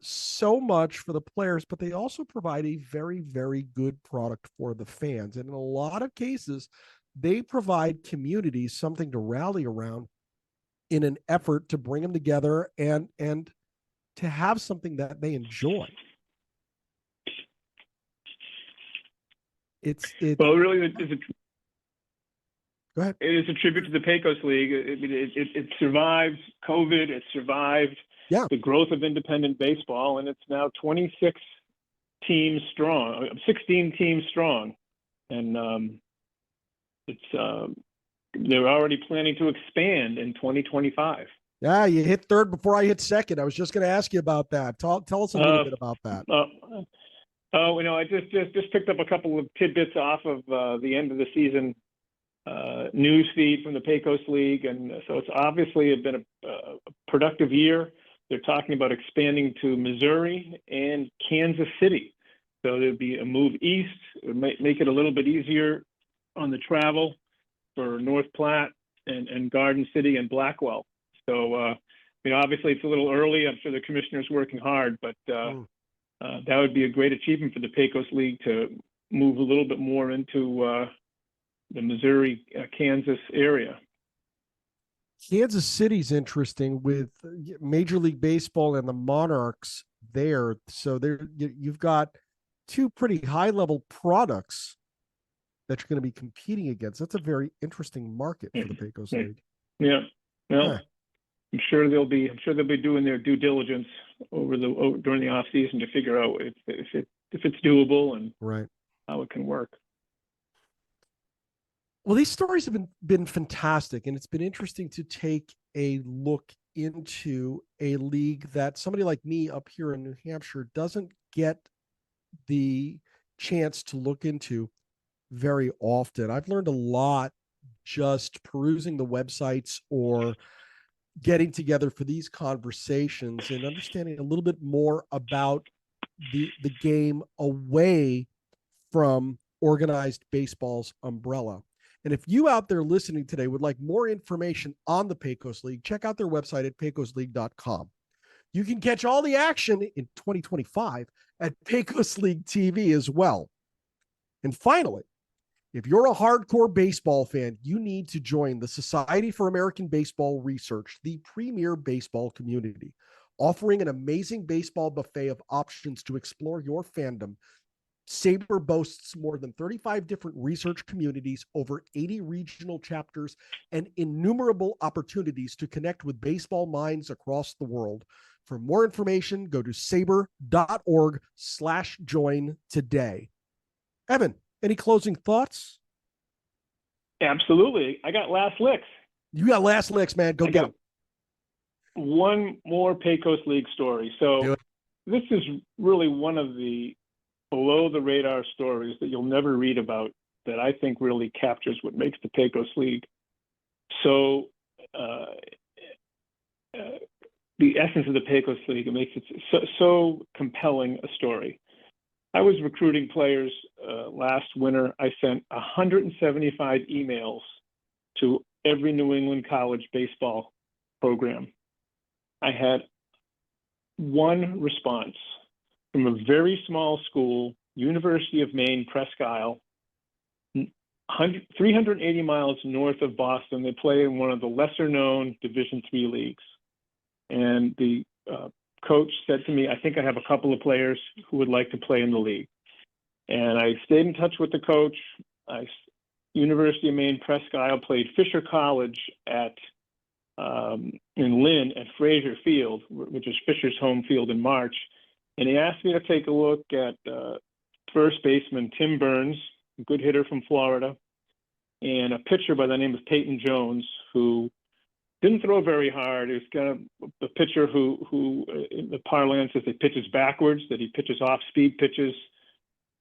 Speaker 1: so much for the players, but they also provide a very, very good product for the fans. And in a lot of cases, they provide communities something to rally around in an effort to bring them together and to have something that they enjoy.
Speaker 2: Well, really,
Speaker 1: go ahead.
Speaker 2: It is a tribute to the Pecos League. It survived COVID. It survived the growth of independent baseball, and it's now 26 teams strong, 16 teams strong, and they're already planning to expand in 2025
Speaker 1: Yeah, you hit third before I hit second. I was just going to ask you about that. Tell us a little bit about that.
Speaker 2: I just picked up a couple of tidbits off of the end of the season news feed from the Pecos League, and so it's obviously been a productive year. They're talking about expanding to Missouri and Kansas City, so there'd be a move east. It might make it a little bit easier on the travel for North Platte and Garden City and Blackwell. So, obviously it's a little early. I'm sure the commissioner's working hard, but that would be a great achievement for the Pecos League to move a little bit more into the Missouri, Kansas area.
Speaker 1: Kansas City's interesting with Major League Baseball and the Monarchs there. So you've got two pretty high-level products that you're going to be competing against. That's a very interesting market for the Pecos League.
Speaker 2: Yeah. Well, I'm sure they'll be doing their due diligence during the off season to figure out if it's doable and how it can work.
Speaker 1: Well, these stories have been fantastic, and it's been interesting to take a look into a league that somebody like me up here in New Hampshire doesn't get the chance to look into very often. I've learned a lot just perusing the websites or getting together for these conversations and understanding a little bit more about the game away from organized baseball's umbrella. And if you out there listening today would like more information on the Pecos League, check out their website at pecosleague.com. You can catch all the action in 2025 at Pecos League TV as well. And finally, if you're a hardcore baseball fan, you need to join the Society for American Baseball Research, the premier baseball community, offering an amazing baseball buffet of options to explore your fandom. SABR boasts more than 35 different research communities, over 80 regional chapters, and innumerable opportunities to connect with baseball minds across the world. For more information, go to sabr.org/join today. Evan, any closing thoughts?
Speaker 2: Absolutely. I got last licks.
Speaker 1: You got last licks, man. Go get them.
Speaker 2: One more Pecos League story. So this is really one of the below the radar stories that you'll never read about that I think really captures what makes the Pecos League so the essence of the Pecos League. It makes it so compelling a story. I was recruiting players last winter. I sent 175 emails to every New England college baseball program. I had one response from a very small school, University of Maine, Presque Isle, 380 miles north of Boston. They play in one of the lesser-known Division III leagues. And the coach said to me, I think I have a couple of players who would like to play in the league. And I stayed in touch with the coach. University of Maine, Presque Isle played Fisher College in Lynn at Frazier Field, which is Fisher's home field, in March. And he asked me to take a look at first baseman Tim Burns, a good hitter from Florida, and a pitcher by the name of Peyton Jones, who didn't throw very hard. He was kind of a pitcher who in the parlance says he pitches backwards, that he pitches off-speed pitches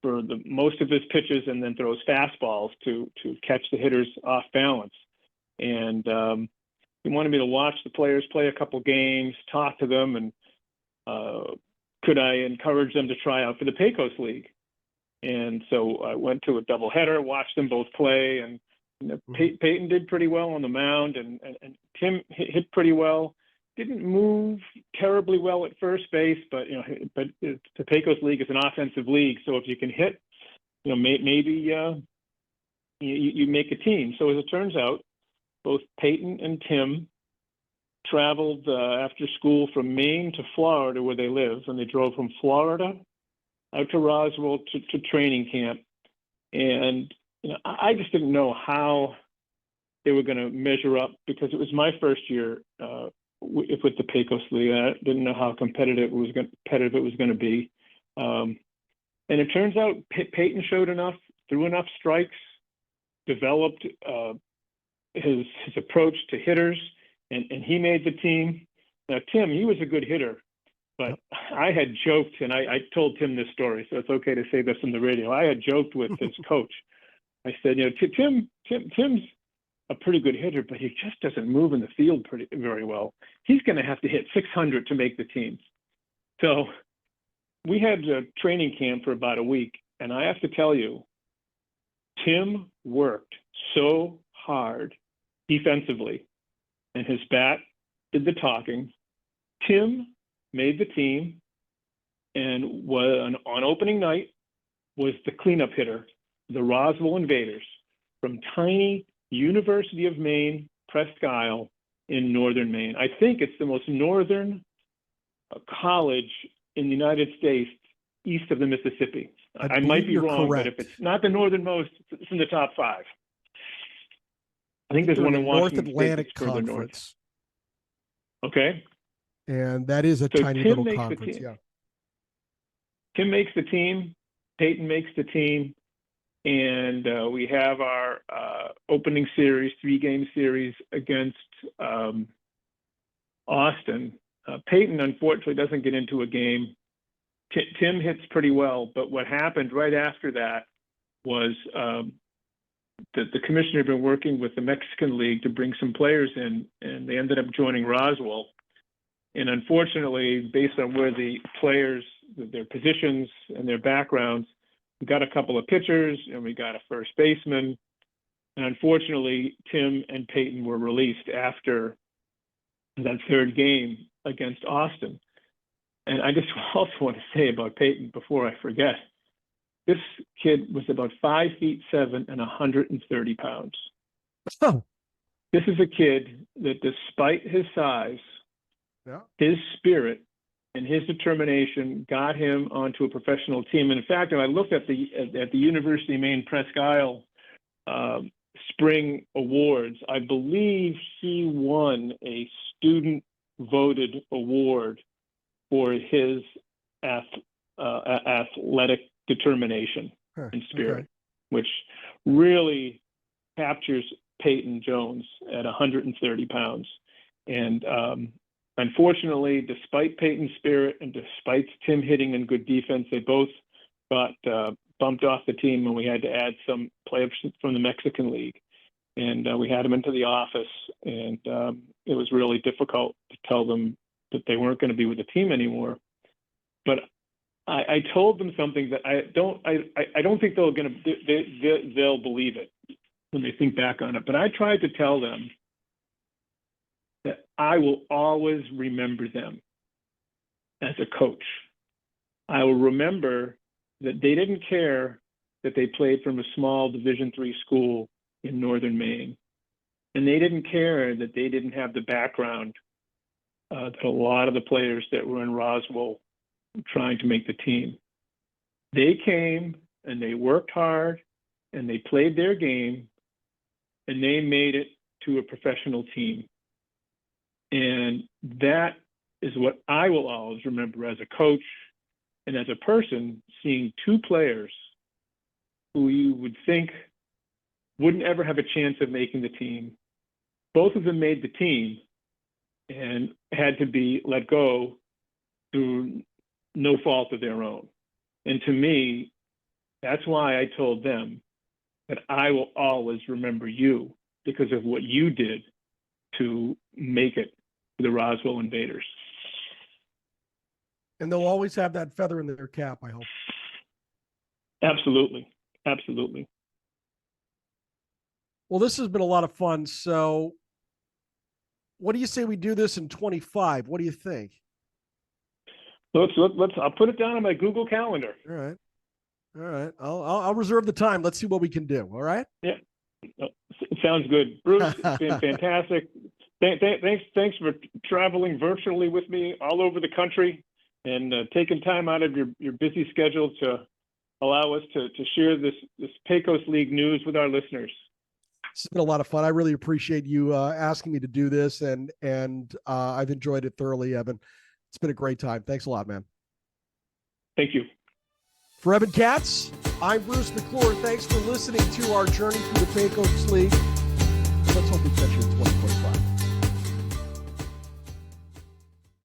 Speaker 2: for the most of his pitches and then throws fastballs to catch the hitters off balance. And he wanted me to watch the players play a couple games, talk to them, and could I encourage them to try out for the Pecos League? And so I went to a doubleheader, watched them both play, and Peyton did pretty well on the mound, and Tim hit pretty well. Didn't move terribly well at first base, but the Pecos League is an offensive league, so if you can hit, maybe you make a team. So as it turns out, both Peyton and Tim traveled after school from Maine to Florida, where they live, and they drove from Florida out to Roswell to training camp. And I just didn't know how they were going to measure up, because it was my first year with the Pecos League. I didn't know how competitive it was going to be. And it turns out Peyton showed enough, threw enough strikes, developed his approach to hitters, and he made the team. Now, Tim, he was a good hitter, but I had joked, and I told Tim this story, so it's okay to say this on the radio. I had joked with his coach. I said, Tim's a pretty good hitter, but he just doesn't move in the field very well. He's going to have to hit 600 to make the team. So we had a training camp for about a week, and I have to tell you, Tim worked so hard defensively, and his bat did the talking. Tim made the team, and on opening night was the cleanup hitter, the Roswell Invaders, from tiny University of Maine, Presque Isle in northern Maine. I think it's the most northern college in the United States east of the Mississippi. I might be wrong,
Speaker 1: correct.
Speaker 2: but if it's not the northernmost, it's in the top 5. I think there's one in Washington
Speaker 1: North Atlantic
Speaker 2: State further
Speaker 1: Conference.
Speaker 2: North. Okay.
Speaker 1: And that is a tiny little conference, yeah.
Speaker 2: Tim makes the team, Peyton makes the team, and we have our opening series, 3-game series against Austin. Peyton, unfortunately, doesn't get into a game. Tim hits pretty well, but what happened right after that was the commissioner had been working with the Mexican League to bring some players in, and they ended up joining Roswell. And unfortunately, based on where the players, their positions and their backgrounds, we got a couple of pitchers and we got a first baseman. And unfortunately, Tim and Peyton were released after that third game against Austin. And I just also want to say about Peyton before I forget, this kid was about 5'7" and 130 pounds.
Speaker 1: Oh.
Speaker 2: This is a kid that, despite his size, his spirit and his determination got him onto a professional team. And in fact, when I looked at the University of Maine Presque Isle spring awards, I believe he won a student voted award for his athletic determination and spirit, which really captures Peyton Jones at 130 pounds. And unfortunately, despite Peyton's spirit and despite Tim hitting and good defense, they both got bumped off the team when we had to add some players from the Mexican League. And we had them into the office, and it was really difficult to tell them that they weren't going to be with the team anymore. But I told them something that I don't think they'll believe it when they think back on it. But I tried to tell them that I will always remember them as a coach. I will remember that they didn't care that they played from a small Division III school in northern Maine. And they didn't care that they didn't have the background that a lot of the players that were in Roswell trying to make the team. They came and they worked hard and they played their game and they made it to a professional team. And that is what I will always remember as a coach and as a person, seeing two players who you would think wouldn't ever have a chance of making the team. Both of them made the team and had to be let go through no fault of their own. And to me, that's why I told them that I will always remember you because of what you did to make it to the Roswell Invaders.
Speaker 1: And they'll always have that feather in their cap, I hope.
Speaker 2: Absolutely. Absolutely.
Speaker 1: Well, this has been a lot of fun. So what do you say we do this in 25? What do you think?
Speaker 2: Let's I'll put it down on my Google Calendar.
Speaker 1: All right. I'll reserve the time. Let's see what we can do. All right.
Speaker 2: Yeah. It sounds good. Bruce, it's been fantastic. Thanks for traveling virtually with me all over the country and taking time out of your busy schedule to allow us to share this Pecos League news with our listeners.
Speaker 1: It's been a lot of fun. I really appreciate you asking me to do this, and I've enjoyed it thoroughly, Evan. It's been a great time. Thanks a lot, man.
Speaker 2: Thank you.
Speaker 1: For Evan Katz, I'm Bruce McClure. Thanks for listening to our journey through the Pecos League. Let's hope we catch you in 2025.